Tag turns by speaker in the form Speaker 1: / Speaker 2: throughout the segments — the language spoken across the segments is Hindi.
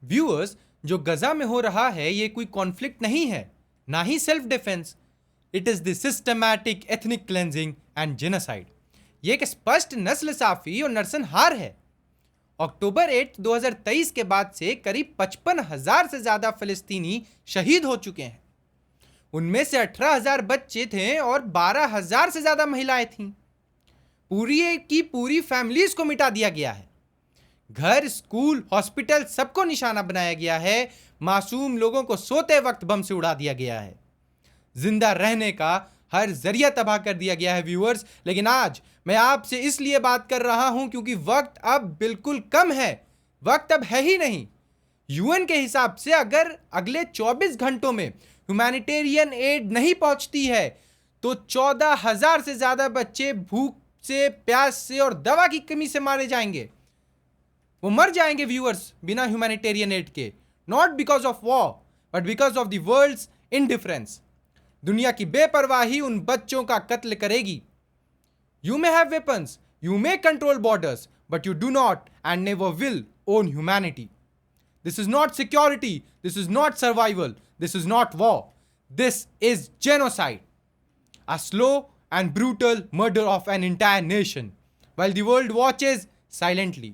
Speaker 1: व्यूअर्स, जो गजा में हो रहा है ये कोई कॉन्फ्लिक्ट नहीं है, ना ही self defence. It is the systematic ethnic cleansing and genocide. ये एक स्पष्ट नस्ल साफी और नरसंहार है। अक्टूबर 8, 2023 के बाद से करीब 55,000 से ज्यादा फिलिस्तीनी शहीद हो चुके हैं। उनमें से 18,000 बच्चे थे और 12,000 से ज्यादा महिलाएं थीं। पूरी की पूरी फैमिलीज को मिटा दिया गया है। घर, स्कूल, हॉस्पिटल सबको निशाना बनाया गया है। मासूम लोगों को सोते वक्त बम से उड़ा दिया गया है। जिंदा रहने का हर जरिया तबाह कर दिया गया है व्यूअर्स। लेकिन आज मैं आपसे इसलिए बात कर रहा हूं क्योंकि वक्त अब बिल्कुल कम है। वक्त अब है ही नहीं। यूएन के हिसाब से अगर अगले 24 घंटों में ह्यूमैनिटेरियन एड नहीं पहुंचती है तो 14,000 से ज्यादा बच्चे भूख से, प्यास से और दवा की कमी से मारे जाएंगे। वो मर जाएंगे व्यूअर्स बिना ह्यूमैनिटेरियन एड के। Not because of war but because of the world's indifference. दुनिया की बेपरवाही उन बच्चों का कत्ल करेगी। You may have weapons, you may control borders, but you do not and never will own humanity. This is not security, this is not survival, this is not war, this is genocide, a slow and brutal murder of an entire nation, while the world watches silently.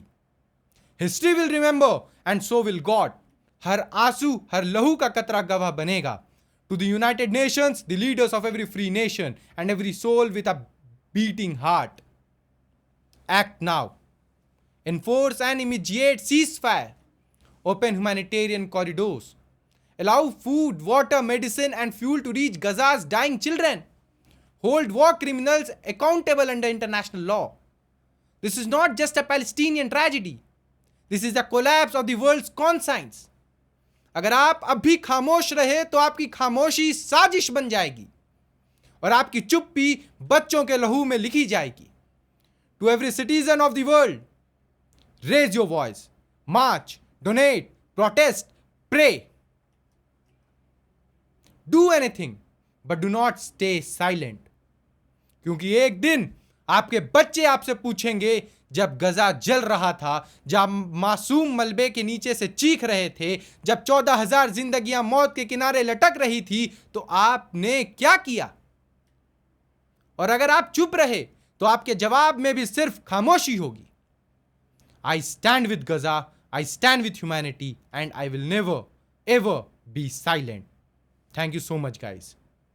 Speaker 1: History will remember and so will God. हर आंसू, हर लहू का कतरा गवाह बनेगा. To the United Nations, the leaders of every free nation and every soul with a beating heart, act now. Enforce an immediate ceasefire. Open humanitarian corridors. Allow food, water, medicine and fuel to reach Gaza's dying children. Hold war criminals accountable under international law. This is not just a Palestinian tragedy. This is the collapse of the world's conscience. अगर आप अभी खामोश रहे तो आपकी खामोशी साजिश बन जाएगी और आपकी चुप्पी बच्चों के लहू में लिखी जाएगी. To every citizen of the world, raise your voice, march, donate, protest, pray. Do anything, but do not stay silent. क्योंकि एक दिन आपके बच्चे आपसे पूछेंगे, जब गजा जल रहा था, जब मासूम मलबे के नीचे से चीख रहे थे, जब 14,000 जिंदगियां मौत के किनारे लटक रही थी, तो आपने क्या किया? और अगर आप चुप रहे तो आपके जवाब में भी सिर्फ खामोशी होगी. I stand with Gaza, I stand with humanity and I will never ever be silent. Thank you so much guys.